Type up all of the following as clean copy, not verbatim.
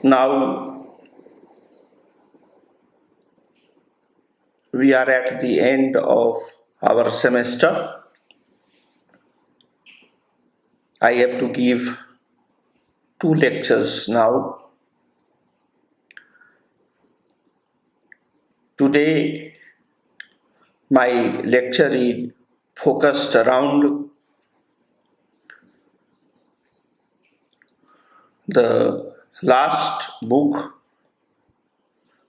Now we are at the end of our semester. I have to give two lectures now. Today, my lecture is focused around the last book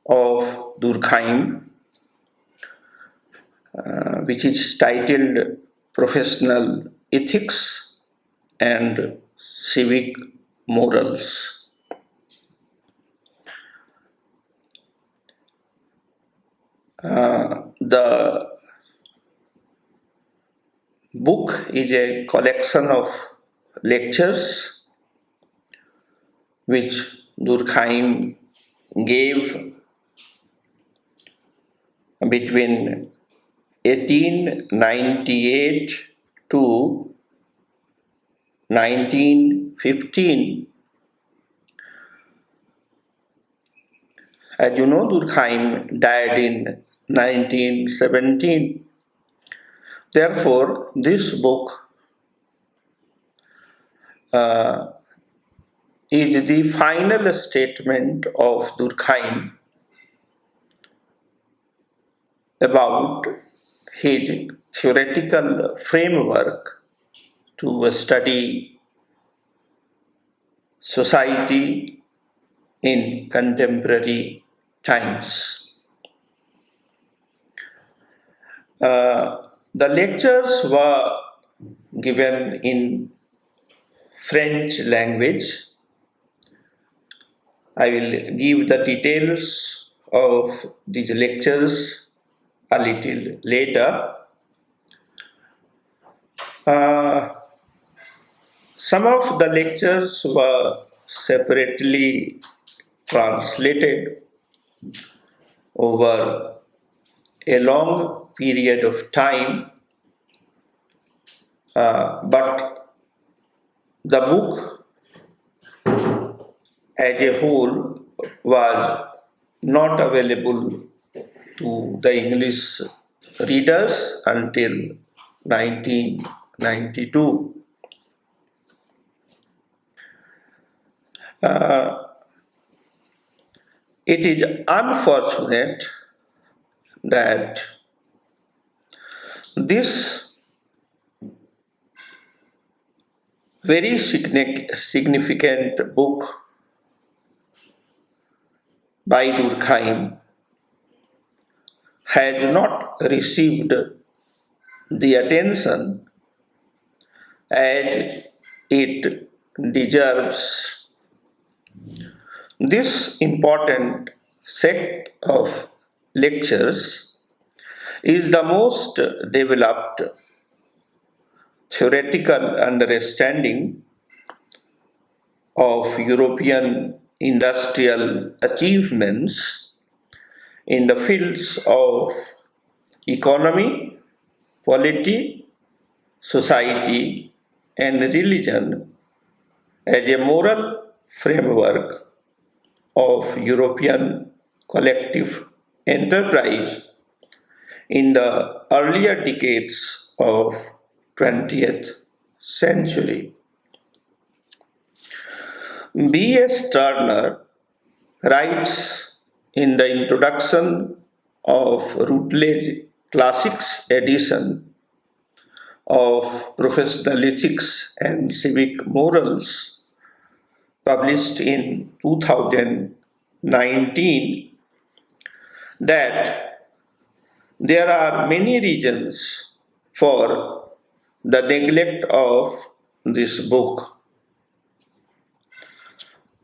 of Durkheim, which is titled Professional Ethics and Civic Morals. The book is a collection of lectures which Durkheim gave between 1898 to 1915. As you know, Durkheim died in 1917. Therefore, this book is the final statement of Durkheim about his theoretical framework to study society in contemporary times. The lectures were given in French language. I will give the details of these lectures a little later. Some of the lectures were separately translated over a long period of time, but the book as a whole was not available to the English readers until 1992. It is unfortunate that this very significant book by Durkheim had not received the attention as it deserves. This important set of lectures is the most developed theoretical understanding of European industrial achievements in the fields of economy, polity, society, and religion as a moral framework of European collective enterprise in the earlier decades of 20th century. B.S. Turner writes in the introduction of Routledge Classics edition of Professional Ethics and Civic Morals, published in 2019, that there are many reasons for the neglect of this book.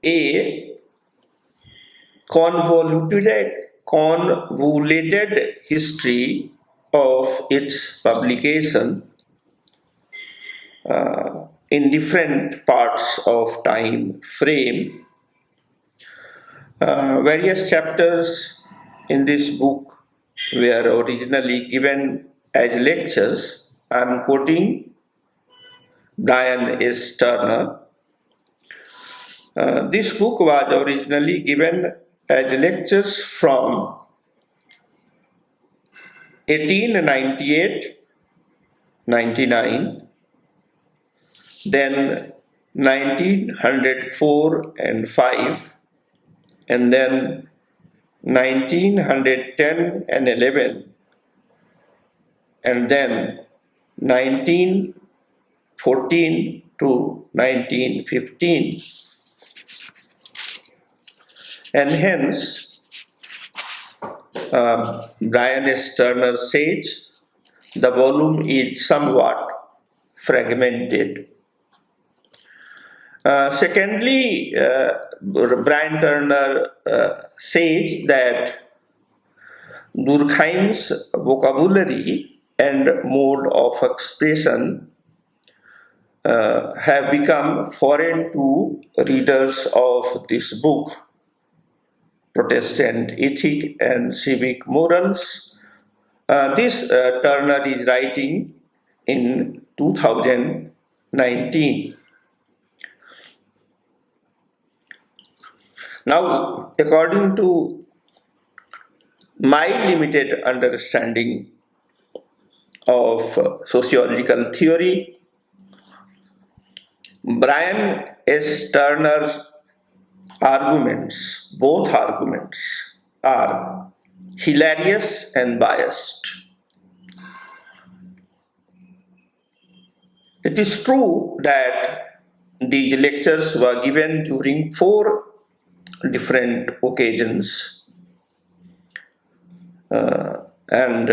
A convoluted history of its publication in different parts of time frame. Various chapters in this book were originally given as lectures. I am quoting Brian S. Turner. This book was originally given as lectures from 1898-99, then 1904 and 5, and then 1910 and 11, and then 1914 to 1915. And hence, Brian S. Turner says the volume is somewhat fragmented. Secondly, Brian Turner says that Durkheim's vocabulary and mode of expression have become foreign to readers of this book, Protestant Ethic and Civic Morals. This Turner is writing in 2019. Now, according to my limited understanding of sociological theory, Brian S. Turner's arguments, both arguments, are hilarious and biased. It is true that these lectures were given during 4 different occasions, and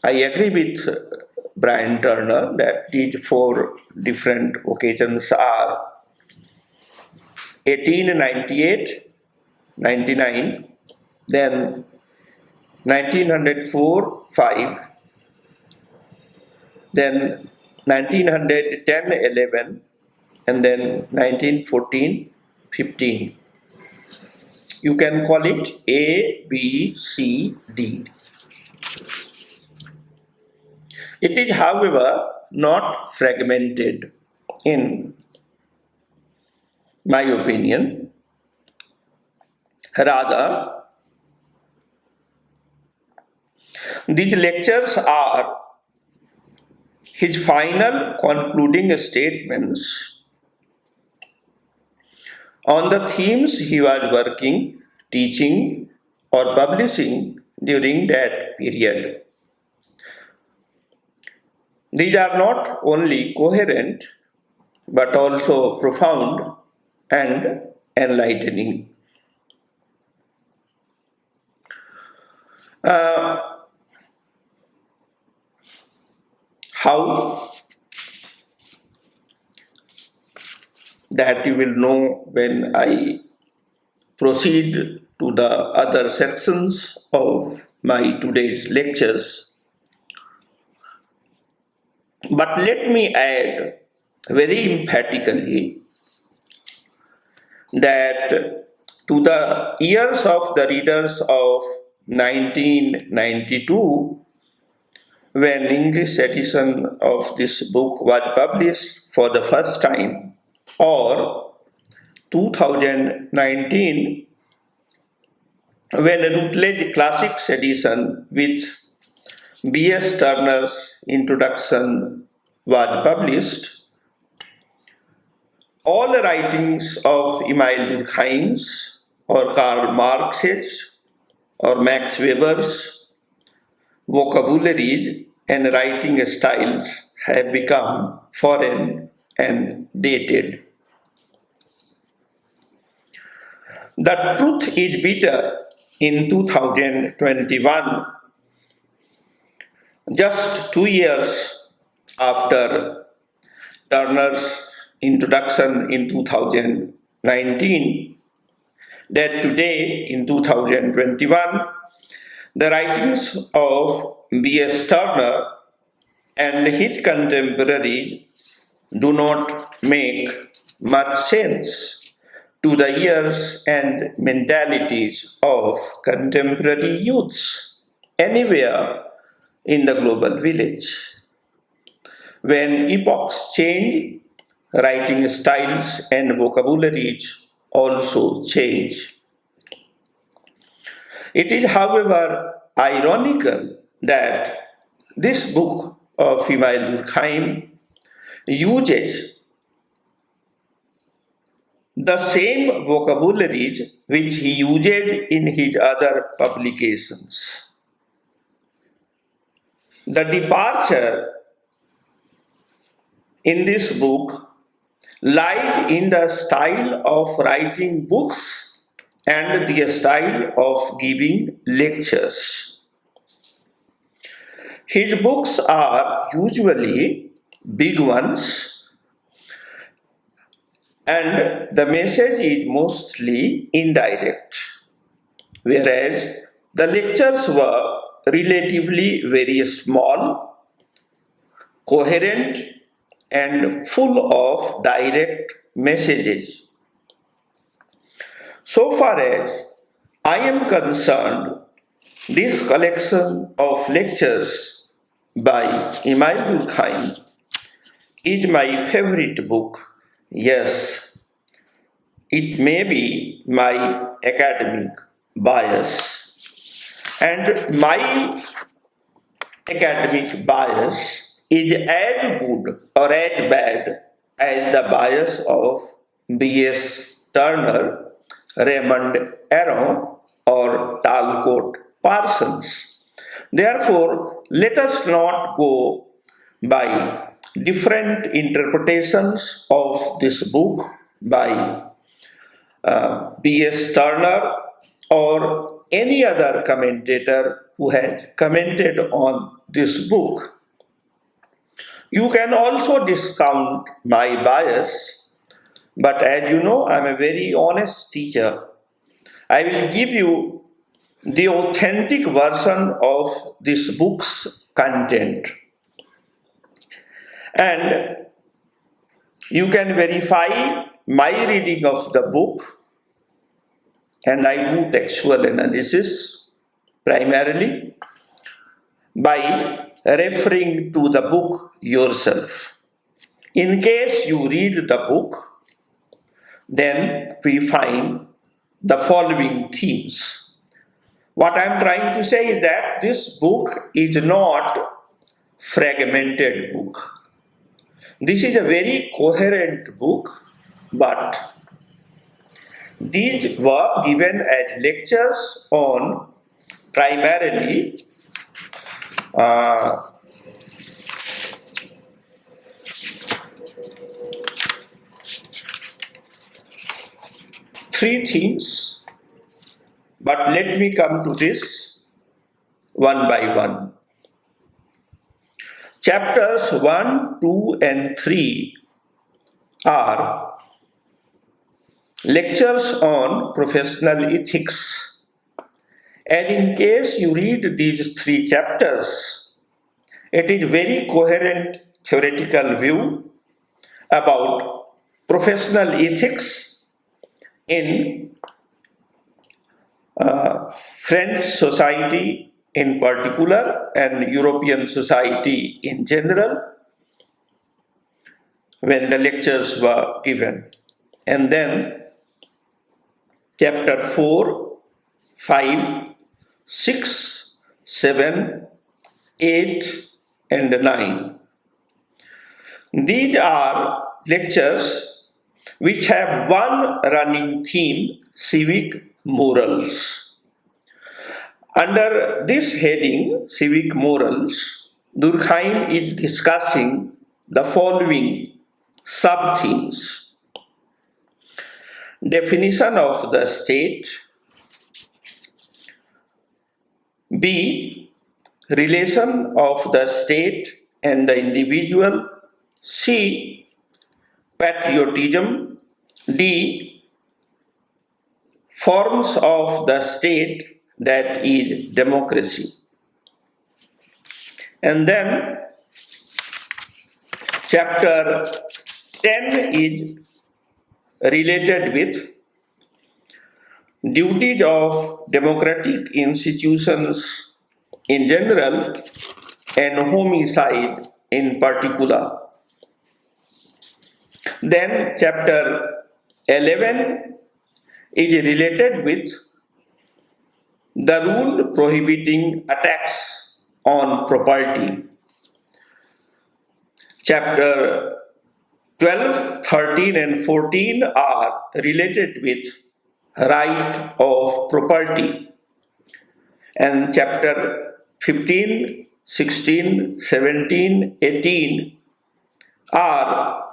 I agree with Brian Turner that these 4 different occasions are 1898, 99, then 1904, 5, then 1910, 11, and then 1914, 15. You can call it A, B, C, D. It is, however, not fragmented in my opinion. Rather, these lectures are his final concluding statements on the themes he was working, teaching, or publishing during that period. These are not only coherent but also profound and enlightening. How? That you will know when I proceed to the other sections of my today's lectures. But let me add very emphatically that to the ears of the readers of 1992, when English edition of this book was published for the first time, or 2019, when a Routledge Classics edition with B.S. Turner's introduction was published, all the writings of Emile Durkheim's or Karl Marx's or Max Weber's vocabularies and writing styles have become foreign and dated. The truth is bitter in 2021, just 2 years after Turner's introduction in 2019, that today in 2021, the writings of B.S. Turner and his contemporaries do not make much sense to the ears and mentalities of contemporary youths anywhere in the global village. When epochs change, writing styles and vocabularies also change. It is, however, ironical that this book of Humayun Durkheim uses the same vocabularies which he used in his other publications. The departure in this book lies in the style of writing books and the style of giving lectures. His books are usually big ones, and the message is mostly indirect, whereas the lectures were relatively very small, coherent, and full of direct messages. So far as I am concerned, this collection of lectures by Humayun Durkheim is my favorite book. Yes, it may be my academic bias. And my academic bias is as good or as bad as the bias of B.S. Turner, Raymond Aron, or Talcott Parsons. Therefore, let us not go by different interpretations of this book by B.S. Turner or any other commentator who has commented on this book. You can also discount my bias, but as you know, I am a very honest teacher. I will give you the authentic version of this book's content. And you can verify my reading of the book, and I do textual analysis primarily by referring to the book yourself. In case you read the book, then we find the following themes. What I am trying to say is that this book is not fragmented book. This is a very coherent book, but these were given as lectures on primarily three themes, but let me come to this one by one. Chapters 1, 2, and 3 are lectures on professional ethics. And in case you read these three chapters, it is very coherent theoretical view about professional ethics in French society in particular and European society in general when the lectures were given. And then chapter 4, 5, 6, 7, 8, and 9. These are lectures which have one running theme, civic morals. Under this heading, civic morals, Durkheim is discussing the following sub-themes. Definition of the state. B. Relation of the state and the individual. C. Patriotism. D. Forms of the state, that is democracy. And then chapter 10 is related with duties of democratic institutions in general and homicide in particular. Then chapter 11 is related with the rule prohibiting attacks on property. Chapter 12, 13 and 14 are related with right of property. And chapter 15, 16, 17, 18 are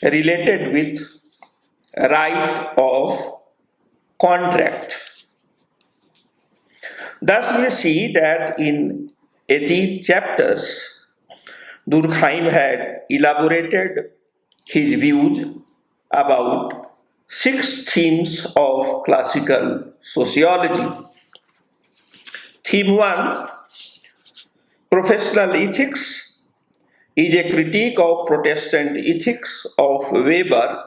related with right of contract. Thus we see that in 18 chapters, Durkheim had elaborated his views about 6 themes of classical sociology. Theme 1, professional ethics, is a critique of Protestant ethics of Weber,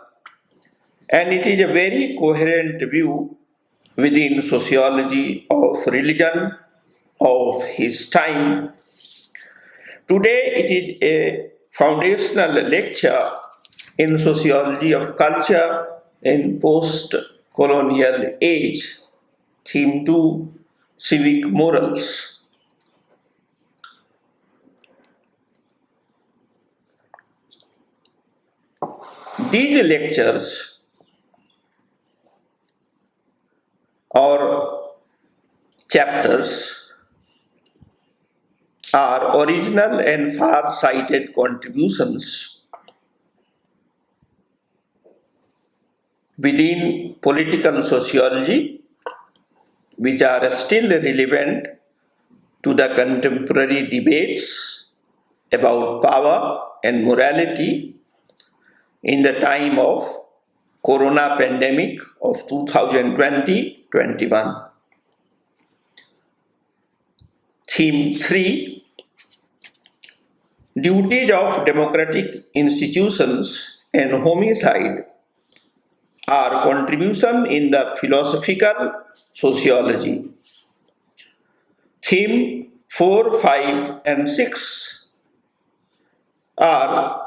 and it is a very coherent view within sociology of religion of his time. Today it is a foundational lecture in sociology of culture in post-colonial age. Theme 2, civic morals. These lectures or chapters are original and far-sighted contributions within political sociology, which are still relevant to the contemporary debates about power and morality in the time of corona pandemic of 2020-21. Theme 3, duties of democratic institutions and homicide are contribution in the philosophical sociology. Theme 4, 5 and 6 are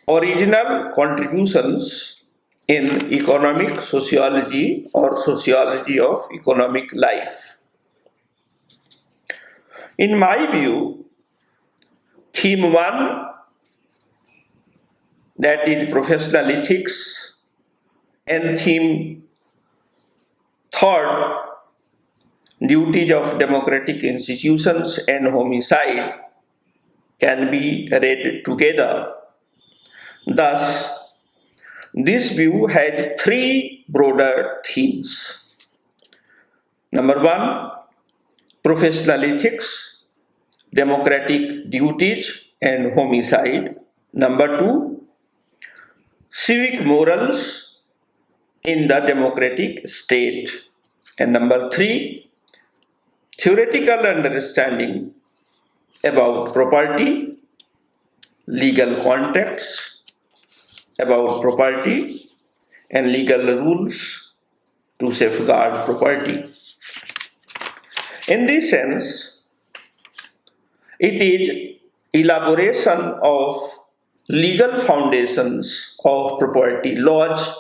original contributions in economic sociology or sociology of economic life. In my view, theme 1, that is professional ethics, and theme 3, duties of democratic institutions and homicide, can be read together. Thus, this view has 3 broader themes. Number 1, professional ethics, democratic duties and homicide. Number 2, civic morals in the democratic state. And number 3, theoretical understanding about property, legal contexts about property, and legal rules to safeguard property. In this sense, it is elaboration of legal foundations of property laws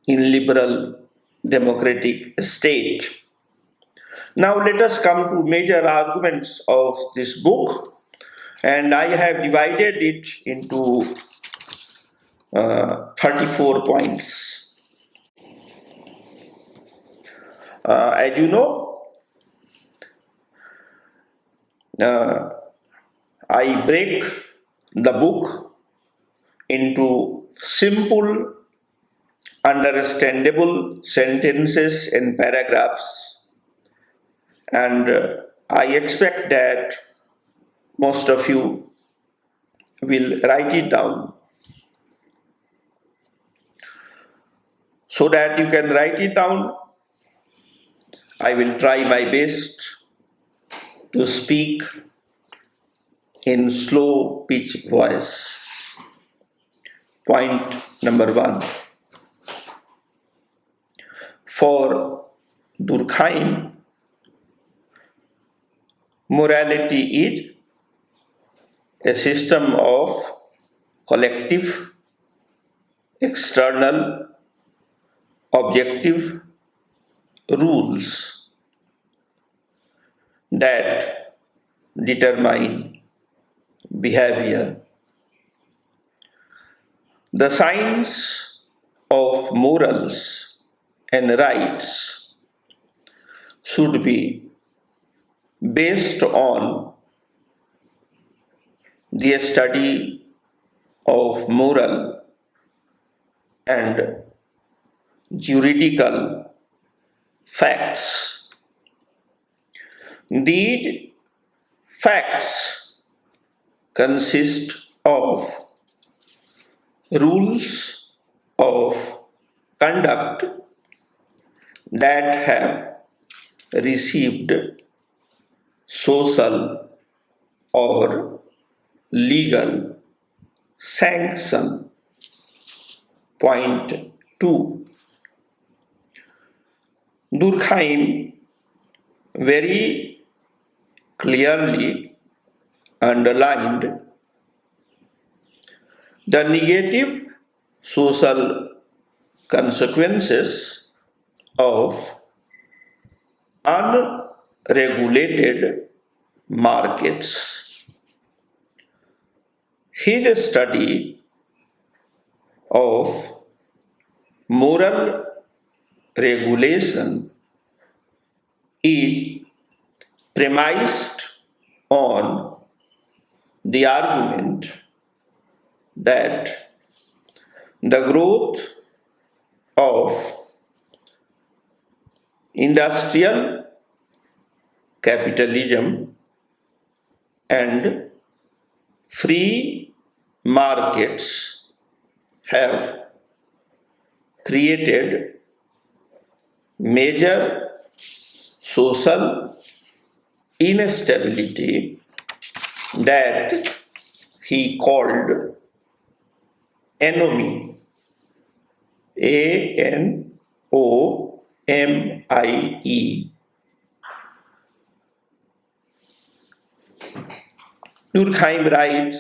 in liberal democratic state. Now let us come to major arguments of this book, and I have divided it into 34 points. As you know, I break the book into simple, understandable sentences and paragraphs, and I expect that most of you will write it down. So that you can write it down, I will try my best to speak in slow pitch voice. Point number 1. For Durkheim, morality is a system of collective, external, objective rules that determine behavior. The science of morals and rights should be based on the study of moral and juridical facts. These facts consist of rules of conduct that have received social or legal sanction. Point 2. Durkheim very clearly underlined the negative social consequences of unregulated markets. His study of moral regulation is premised on the argument that the growth of industrial capitalism and free markets have created major social instability that he called anomie, ANOMIE. Durkheim writes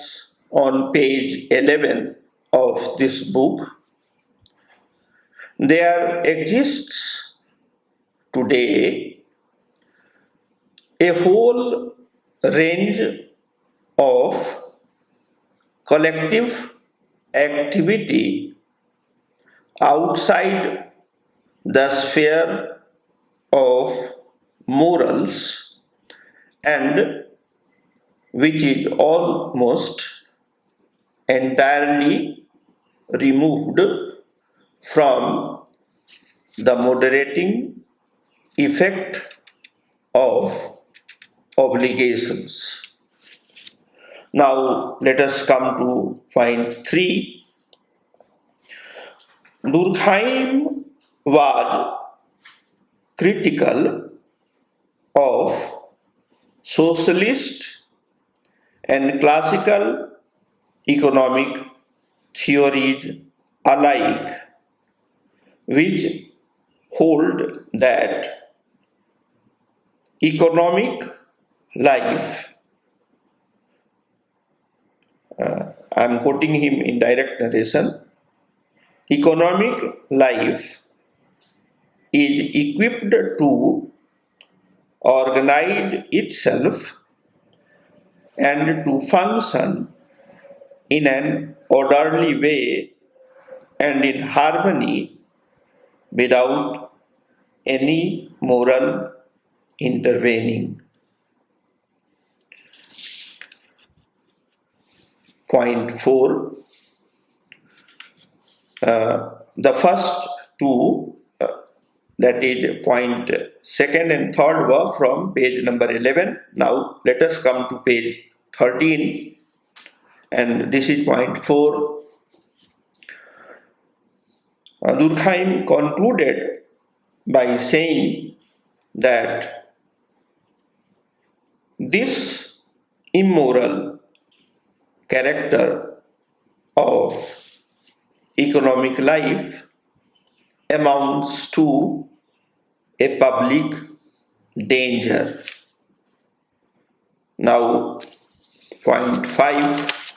on page 11 of this book, there exists today a whole range of collective activity outside the sphere of morals and which is almost entirely removed from the moderating effect of obligations. Now let us come to point 3. Durkheim was critical of socialist and classical economic theories alike, which hold that economic life, I am quoting him in direct narration, economic life is equipped to organize itself and to function in an orderly way and in harmony without any moral intervening. Point 4. The first two, that is point 2nd and 3rd, were from page number 11. Now let us come to page 13, and this is point 4. Durkheim concluded by saying that this immoral character of economic life amounts to a public danger. Now, point 5.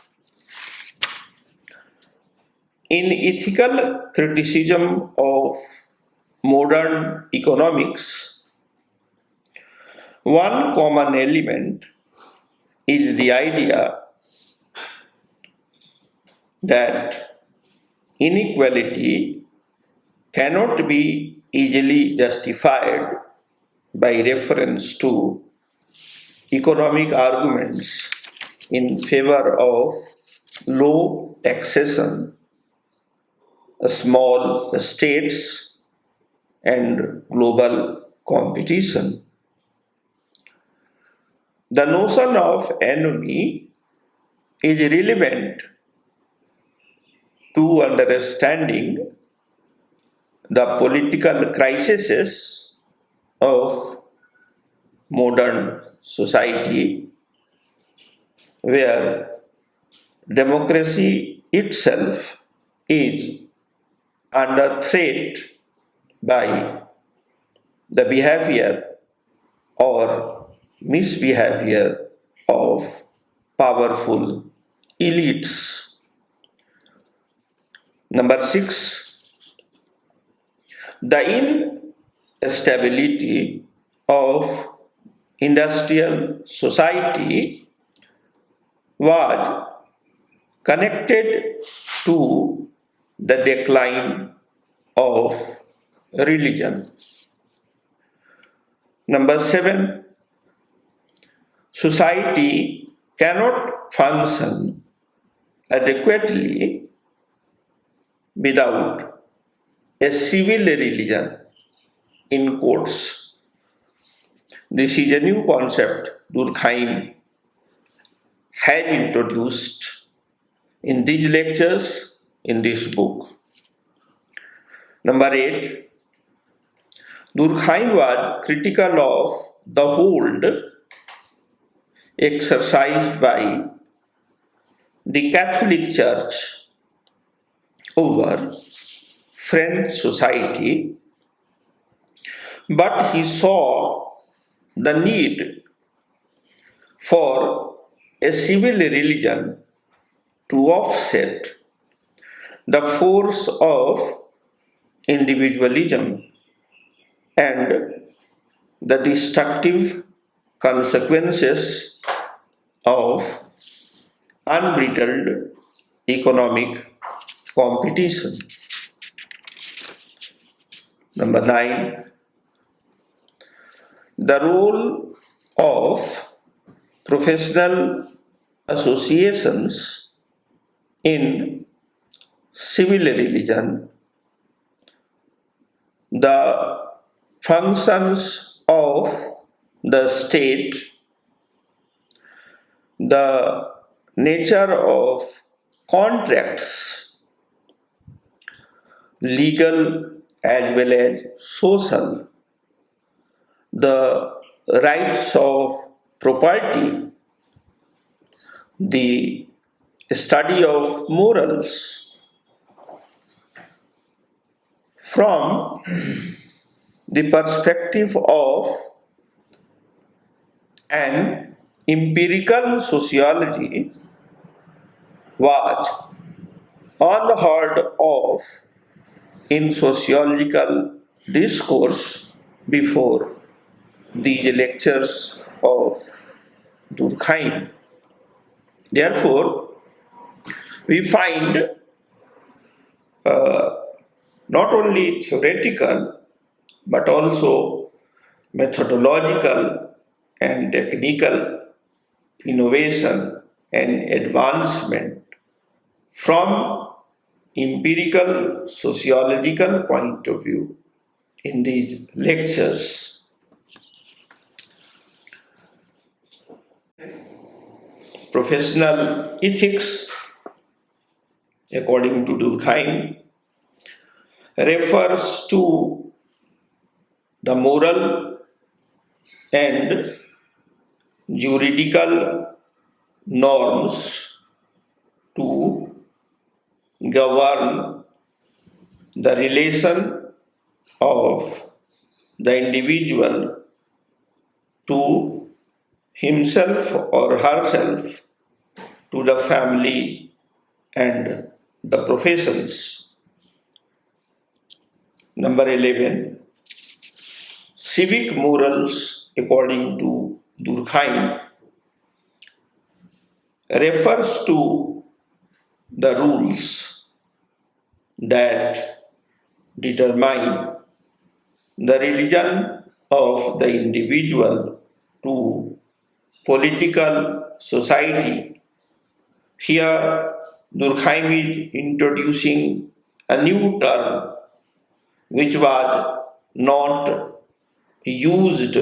In ethical criticism of modern economics, one common element is the idea that inequality cannot be easily justified by reference to economic arguments in favor of low taxation, small states, and global competition. The notion of enemy is relevant to understanding the political crises of modern society, where democracy itself is under threat by the behavior or misbehavior of powerful elites. Number 6, the instability of industrial society was connected to the decline of religion. Number 7, society cannot function adequately without a civil religion in quotes. This is a new concept Durkheim had introduced in these lectures in this book. Number 8, Durkheim was critical of the hold exercised by the Catholic Church over French society, but he saw the need for a civil religion to offset the force of individualism and the destructive consequences of unbridled economic competition. Number 9, the role of professional associations in civil religion, the functions of the state, the nature of contracts, legal as well as social, the rights of property, the study of morals from the perspective of an empirical sociology was unheard of in sociological discourse before these lectures of Durkheim. Therefore, we find not only theoretical but also methodological and technical innovation and advancement from empirical sociological point of view in these lectures. Professional ethics, according to Durkheim, refers to the moral and juridical norms to govern the relation of the individual to himself or herself, to the family and the professions. Number 11, civic morals, according to Durkheim, refers to the rules that determine the religion of the individual to political society. Here, Durkheim is introducing a new term which was not used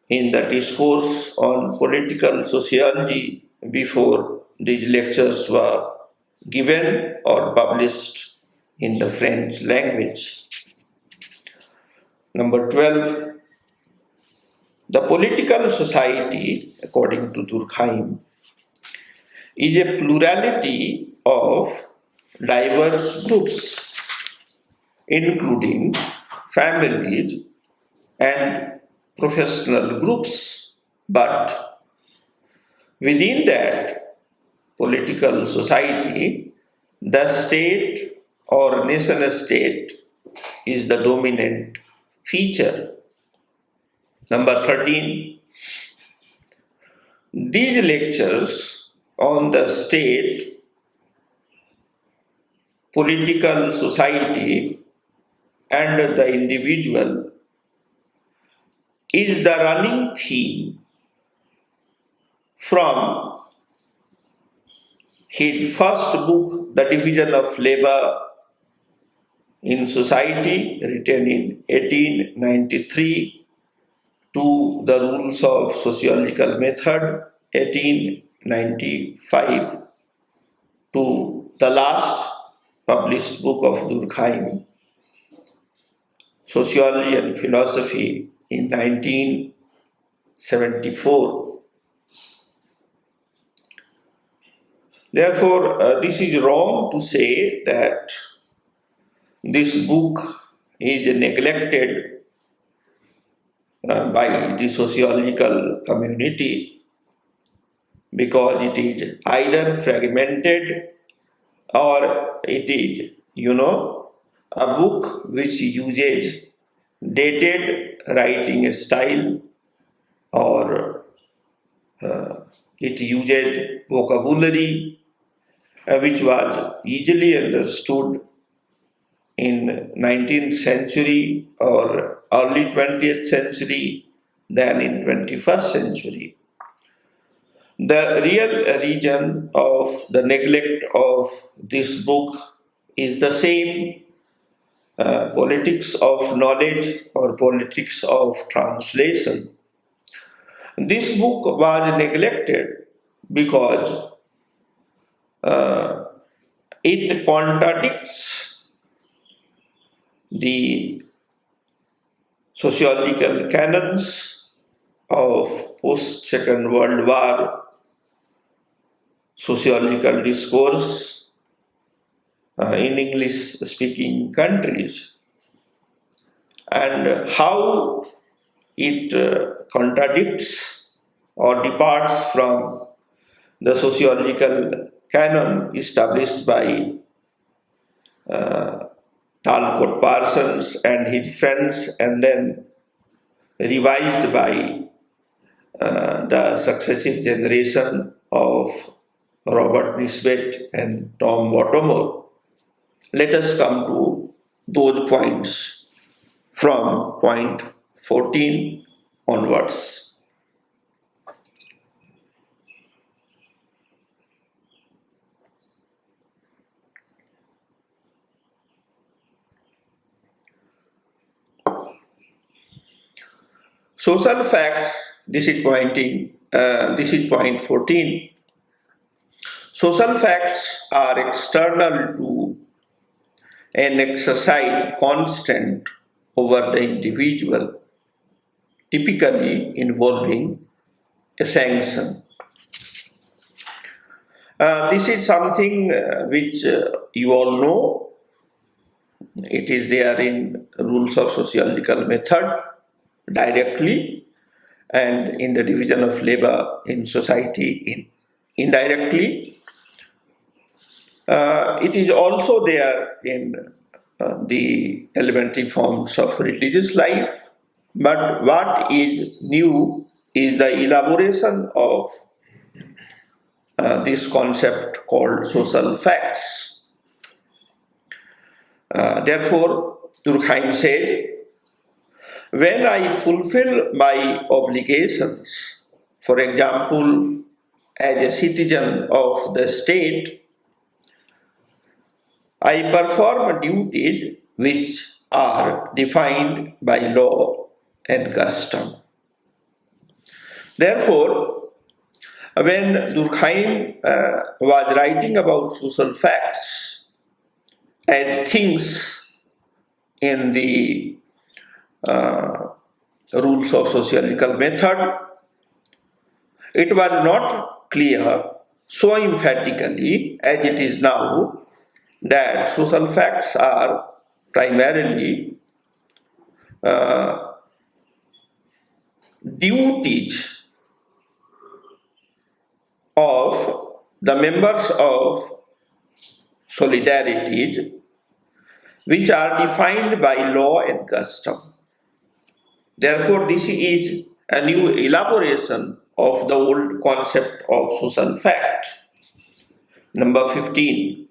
in the discourse on political sociology before these lectures were given or published in the French language. Number 12, the political society, according to Durkheim, is a plurality of diverse groups, including families and professional groups. But within that political society, the state or nation state is the dominant feature. Number 13, these lectures on the state, political society, and the individual is the running theme from his first book, The Division of Labor in Society, written in 1893, to The Rules of Sociological Method, 1895, to the last published book of Durkheim, Sociology and Philosophy, in 1974. Therefore, this is wrong to say that this book is neglected by the sociological community, because it is either fragmented or it is, a book which uses dated writing style, or it uses vocabulary which was easily understood in 19th century or early 20th century than in 21st century. The real reason of the neglect of this book is the same politics of knowledge or politics of translation. This book was neglected because it contradicts the sociological canons of post-Second World War sociological discourse in English-speaking countries, and how it contradicts or departs from the sociological canon established by Talcott Parsons and his friends, and then revised by the successive generation of Robert Nisbet and Tom Bottomore. Let us come to those points from point 14 onwards. Social facts, this is point 14. Social facts are external to an exercise constant over the individual, typically involving a sanction. This is something which you all know. It is there in Rules of Sociological Method directly, and in the Division of Labor in Society indirectly. It is also there in the elementary forms of religious life, but what is new is the elaboration of this concept called social facts. Therefore, Durkheim said, when I fulfill my obligations, for example, as a citizen of the state, I perform duties which are defined by law and custom. Therefore, when Durkheim was writing about social facts as things in the rules of sociological method, it was not clear so emphatically as it is now that social facts are primarily duties of the members of solidarities which are defined by law and custom. Therefore, this is a new elaboration of the old concept of social fact. Number 15.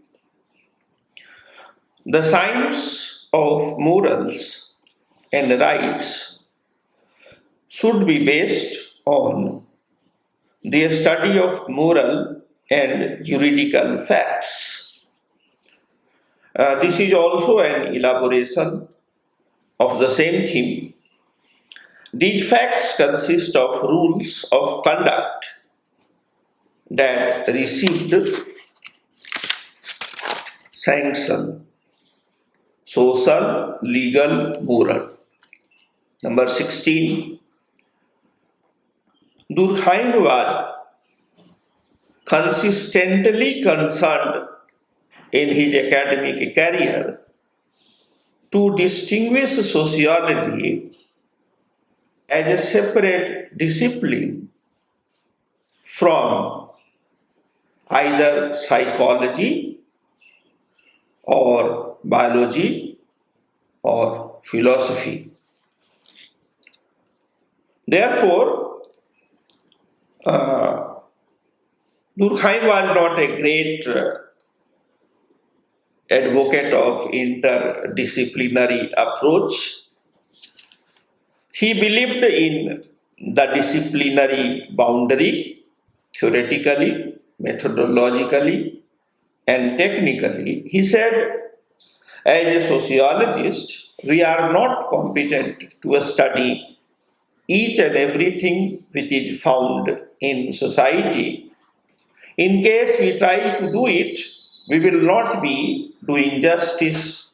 The science of morals and rights should be based on the study of moral and juridical facts. This is also an elaboration of the same theme. These facts consist of rules of conduct that received sanction, social, legal, moral. Number 16. Durkheim was consistently concerned in his academic career to distinguish sociology as a separate discipline from either psychology or biology or philosophy. Therefore, Durkheim was not a great advocate of interdisciplinary approach. He believed in the disciplinary boundary theoretically, methodologically, and technically. He said, as a sociologist, we are not competent to study each and everything which is found in society. In case we try to do it, we will not be doing justice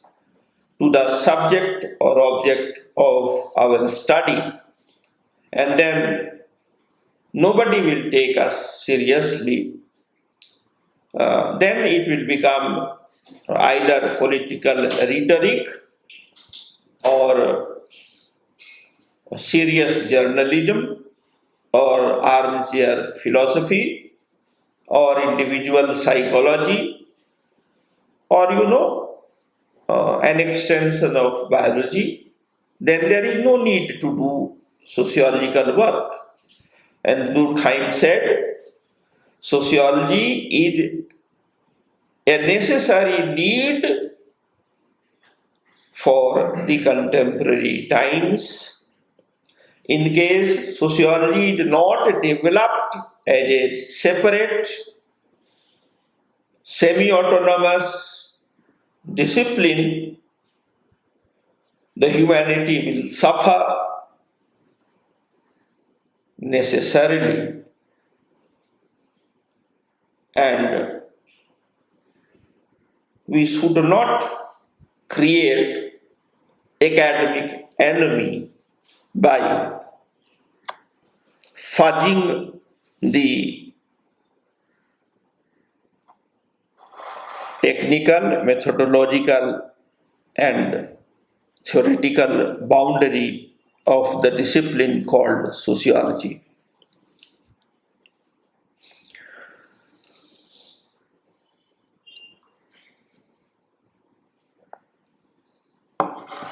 to the subject or object of our study, and then nobody will take us seriously. Then it will become either political rhetoric or serious journalism or armchair philosophy or individual psychology or an extension of biology. Then there is no need to do sociological work. And Durkheim said, sociology is a necessary need for the contemporary times. In case sociology is not developed as a separate, semi-autonomous discipline, the humanity will suffer necessarily, and we should not create academic enemy by fudging the technical, methodological, and theoretical boundary of the discipline called sociology.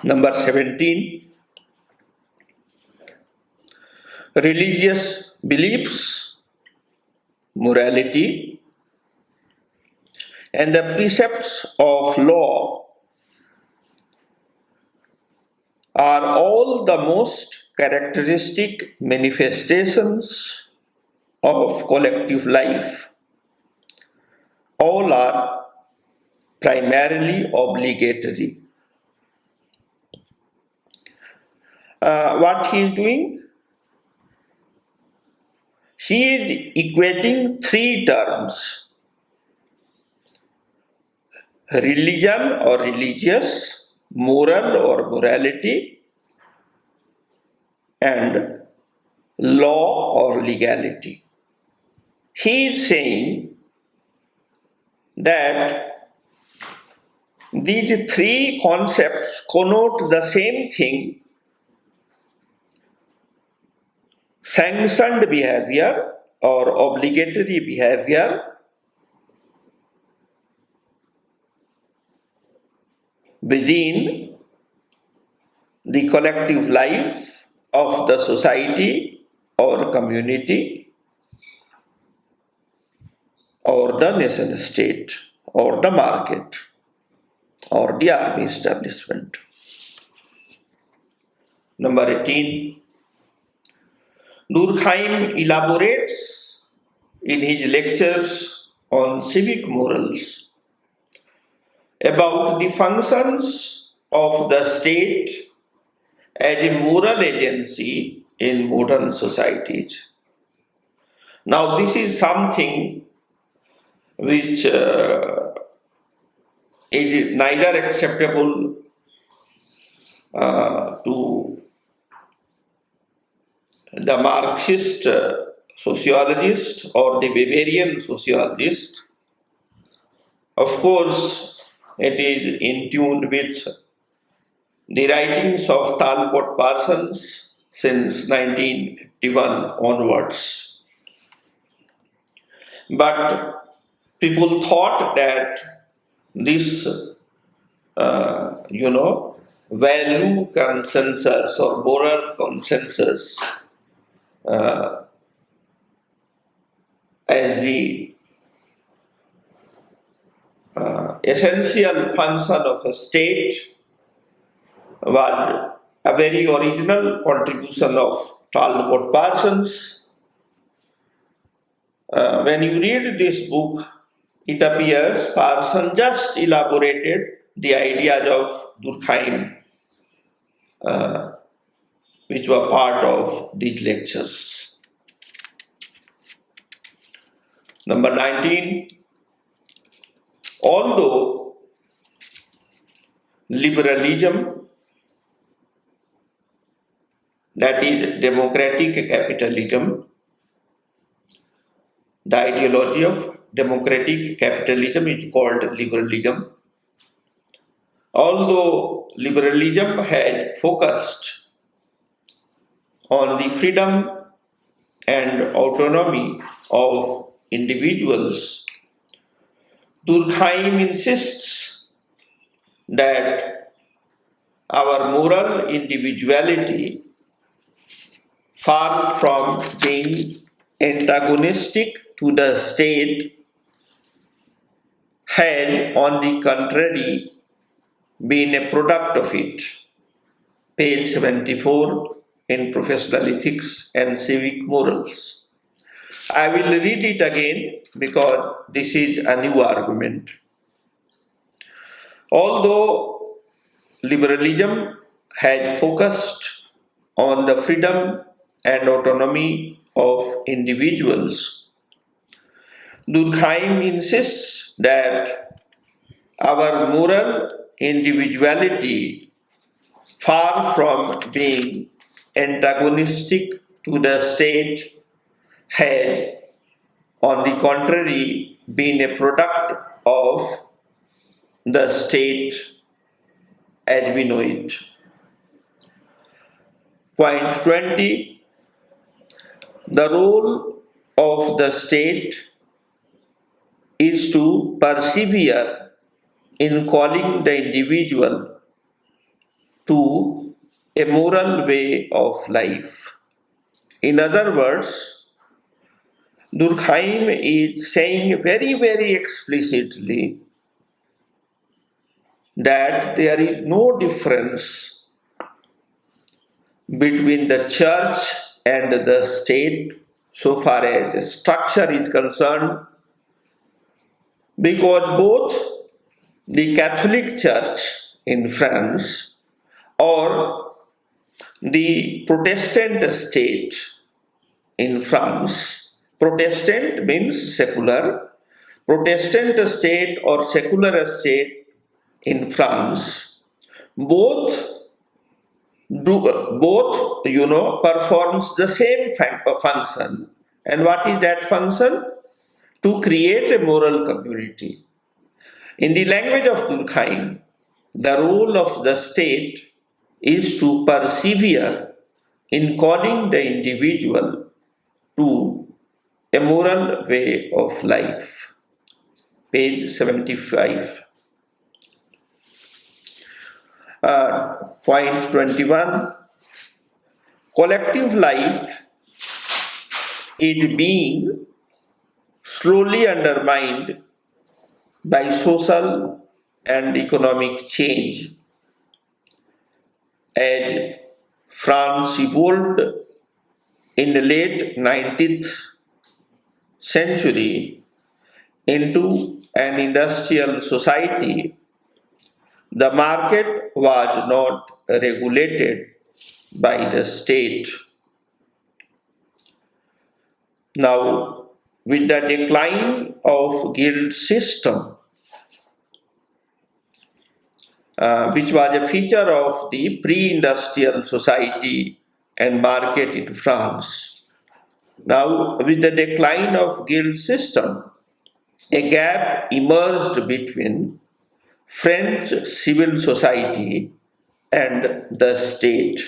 Number 17, religious beliefs, morality, and the precepts of law are all the most characteristic manifestations of collective life. All are primarily obligatory. What he is doing? He is equating three terms: religion or religious, moral or morality, and law or legality. He is saying that these three concepts connote the same thing: sanctioned behavior or obligatory behavior within the collective life of the society or community or the nation state or the market or the army establishment. Number 18, Durkheim elaborates in his lectures on civic morals about the functions of the state as a moral agency in modern societies. Now, this is something which is neither acceptable to the Marxist sociologist or the Bavarian sociologist. Of course, it is in tune with the writings of Talcott Parsons since 1951 onwards. But people thought that this, value consensus or moral consensus as the essential function of a state was a very original contribution of Talcott Parsons. When you read this book, it appears Parsons just elaborated the ideas of Durkheim, which were part of these lectures. Number 19, although liberalism, that is democratic capitalism, the ideology of democratic capitalism is called liberalism. Although liberalism had focused on the freedom and autonomy of individuals, Durkheim insists that our moral individuality, far from being antagonistic to the state, had, on the contrary, been a product of it. Page 74 in Professional Ethics and Civic Morals. I will read it again because this is a new argument. Although liberalism had focused on the freedom and autonomy of individuals, Durkheim insists that our moral individuality, far from being antagonistic to the state, had, on the contrary, been a product of the state as we know it. Point 20, the role of the state is to persevere in calling the individual to a moral way of life. In other words, Durkheim is saying very, very explicitly that there is no difference between the church and the state so far as the structure is concerned, because both the Catholic Church in France or the Protestant state in France, Protestant means secular, Protestant state or secular state in France, both performs the same function. And what is that function? To create a moral community. In the language of Durkheim, the role of the state is to persevere in calling the individual to a moral way of life. Page 75. Point 21. Collective life is being slowly undermined by social and economic change. As France evolved in the late 19th century into an industrial society, the market was not regulated by the state. Now, with the decline of guild system, which was a feature of the pre-industrial society and market in France. Now, with the decline of guild system, a gap emerged between French civil society and the state.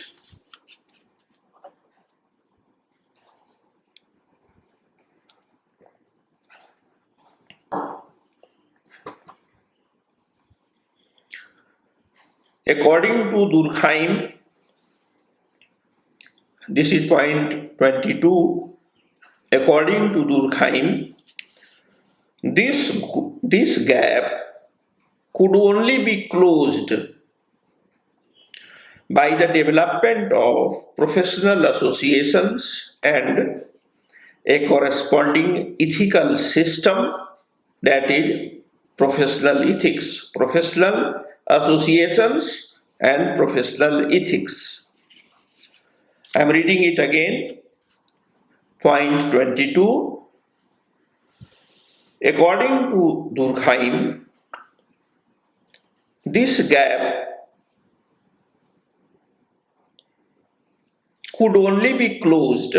According to Durkheim, this is point 22, according to Durkheim, this gap could only be closed by the development of professional associations and a corresponding ethical system, that is, professional ethics, professional associations and professional ethics. I am reading it again. Point 22. According to Durkheim, this gap could only be closed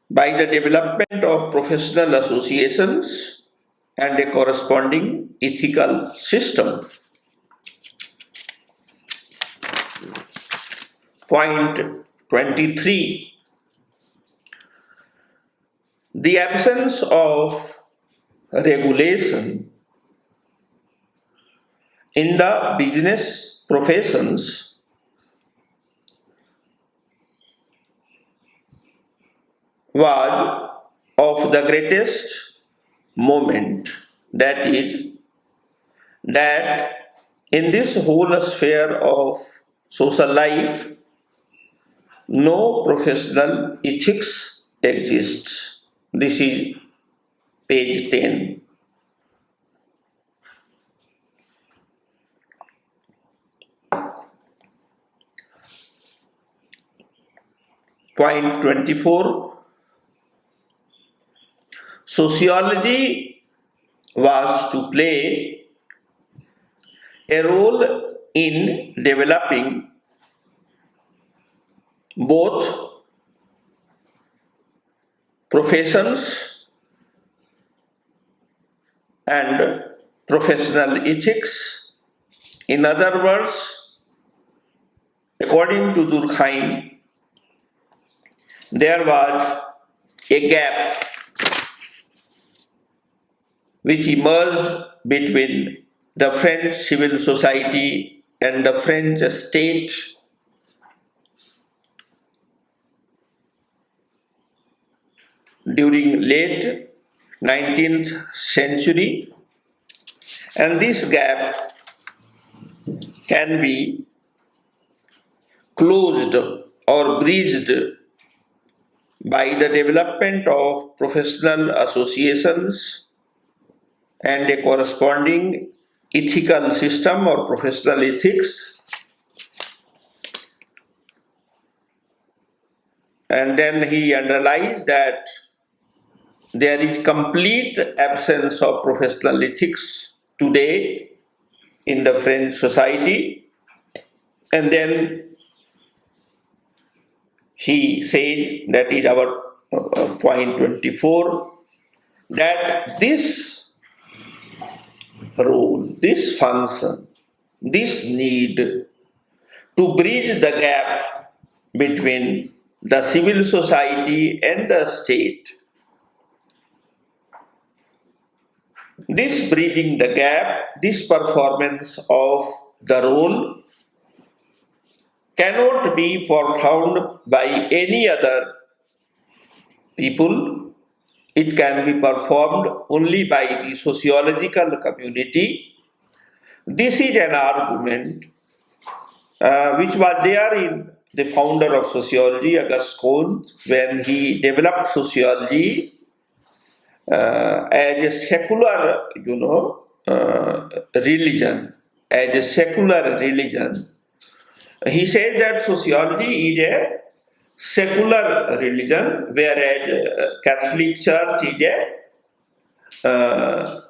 by the development of professional associations and a corresponding ethical system. Point 23. The absence of regulation in the business professions was of the greatest moment. That is, that in this whole sphere of social life, no professional ethics exists. This is page 10. Point 24. Sociology was to play a role in developing both professions and professional ethics. In other words, according to Durkheim, there was a gap which emerged between the French civil society and the French state during late 19th century, and this gap can be closed or bridged by the development of professional associations and a corresponding ethical system or professional ethics. And then he underlies that there is complete absence of professional ethics today in the French society. And then he says, that is our point 24, that this role, this function, this need to bridge the gap between the civil society and the state, this bridging the gap, this performance of the role cannot be performed by any other people. It can be performed only by the sociological community. This is an argument which was there in the founder of sociology, Auguste Comte, when he developed sociology as a secular, religion, as a secular religion. He said that sociology is a secular religion, whereas Catholic Church is a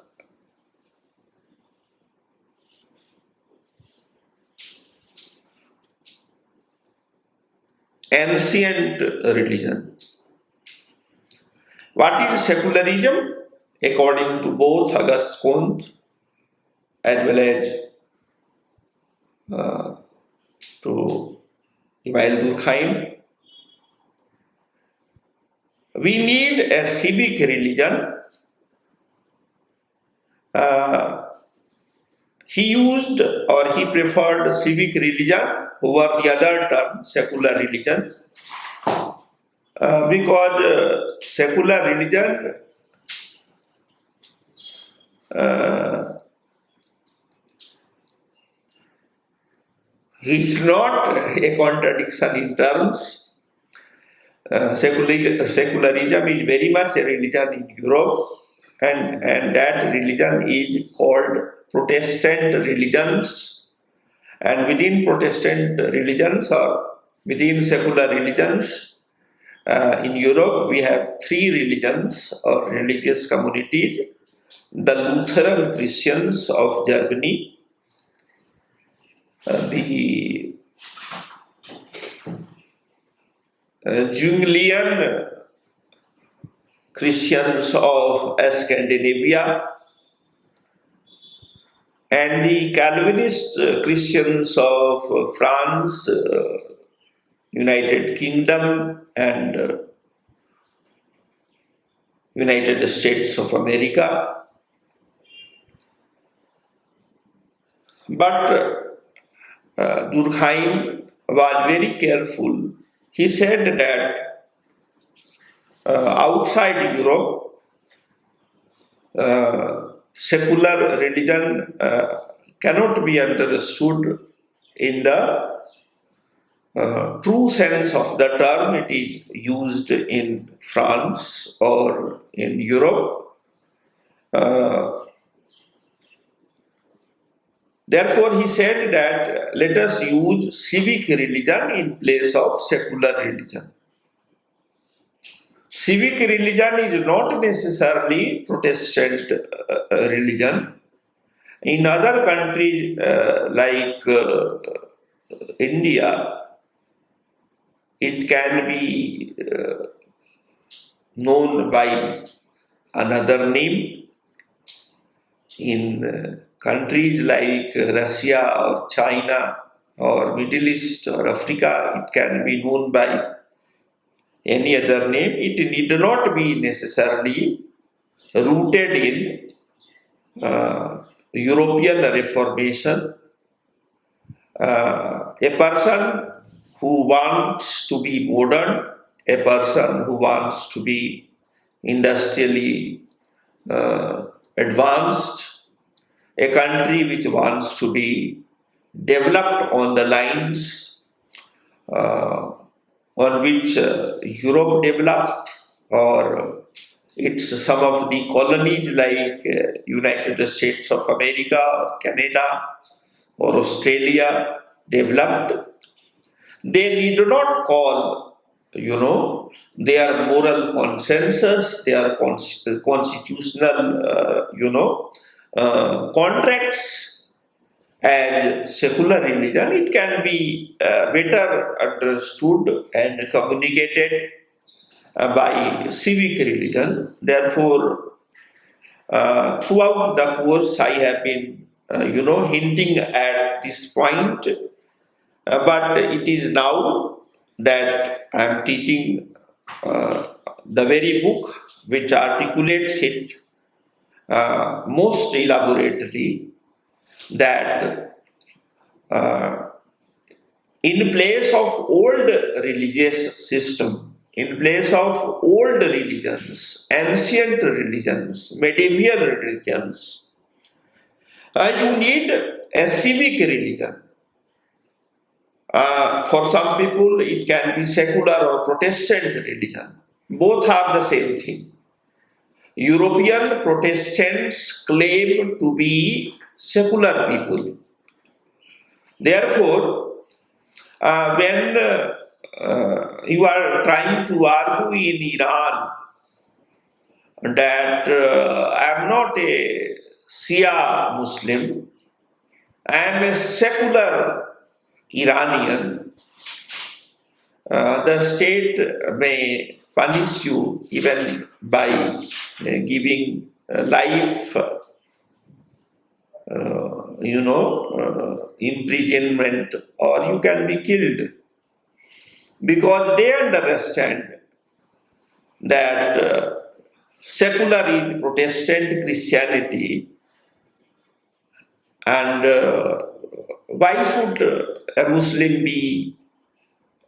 ancient religion. What is secularism? According to both Auguste Comte as well as to Emile Durkheim, we need a civic religion. He used or he preferred civic religion over the other term, secular religion, because secular religion is not a contradiction in terms. Secularism is very much a religion in Europe, and that religion is called Protestant religions. And within Protestant religions or within secular religions in Europe, we have three religions or religious communities: the Lutheran Christians of Germany, the Jungian Christians of Scandinavia, and the Calvinist Christians of France, United Kingdom, and United States of America. But Durkheim was very careful. He said that outside Europe, secular religion cannot be understood in the true sense of the term it is used in France or in Europe. Therefore, he said that let us use civic religion in place of secular religion. Civic religion is not necessarily Protestant religion. In other countries like India, it can be known by another name. In countries like Russia or China or Middle East or Africa, it can be known by any other name. It need not be necessarily rooted in European Reformation, a person who wants to be modern, a person who wants to be industrially advanced, a country which wants to be developed on the lines uh, on which Europe developed, or it's some of the colonies like United States of America, or Canada, or Australia developed. They need not call, their moral consensus, their constitutional, contracts as secular religion. It can be better understood and communicated by civic religion. Therefore, throughout the course, I have been, hinting at this point, but it is now that I am teaching the very book which articulates it most elaborately, that in place of old religious system, in place of old religions, ancient religions, medieval religions, you need a civic religion. For some people, it can be secular or Protestant religion. Both are the same thing. European Protestants claim to be secular people. Therefore, when you are trying to argue in Iran that I am not a Shia Muslim, I am a secular Iranian, the state may punish you even by giving life, imprisonment, or you can be killed, because they understand that secular is Protestant Christianity, and why should a Muslim be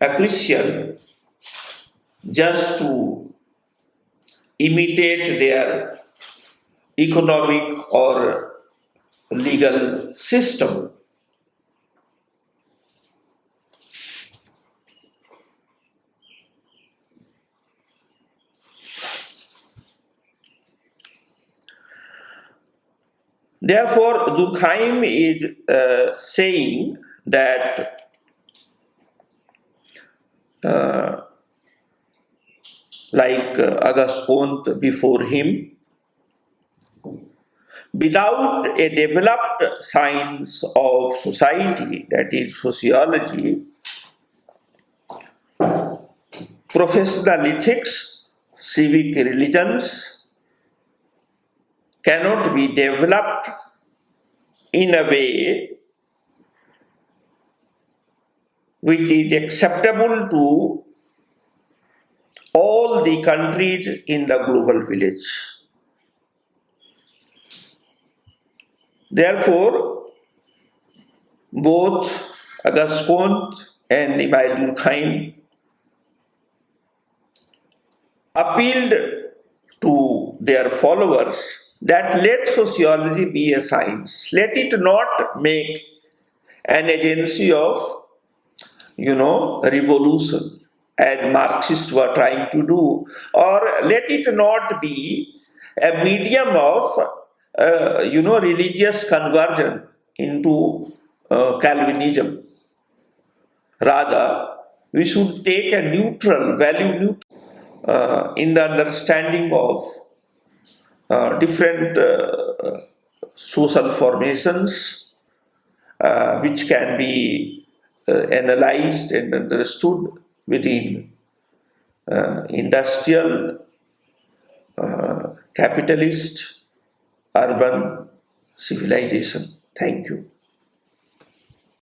a Christian just to imitate their economic or legal system? Therefore, Durkheim is saying that like Auguste Comte before him, without a developed science of society, that is sociology, professional ethics, civic religions cannot be developed in a way which is acceptable to all the countries in the global village. Therefore, both Auguste Comte and Emile Durkheim appealed to their followers that let sociology be a science. Let it not make an agency of, revolution, as Marxists were trying to do, or let it not be a medium of, religious conversion into Calvinism. Rather, we should take a neutral, value neutral, in the understanding of different social formations, which can be analyzed and understood within industrial, capitalist, urban civilization. Thank you.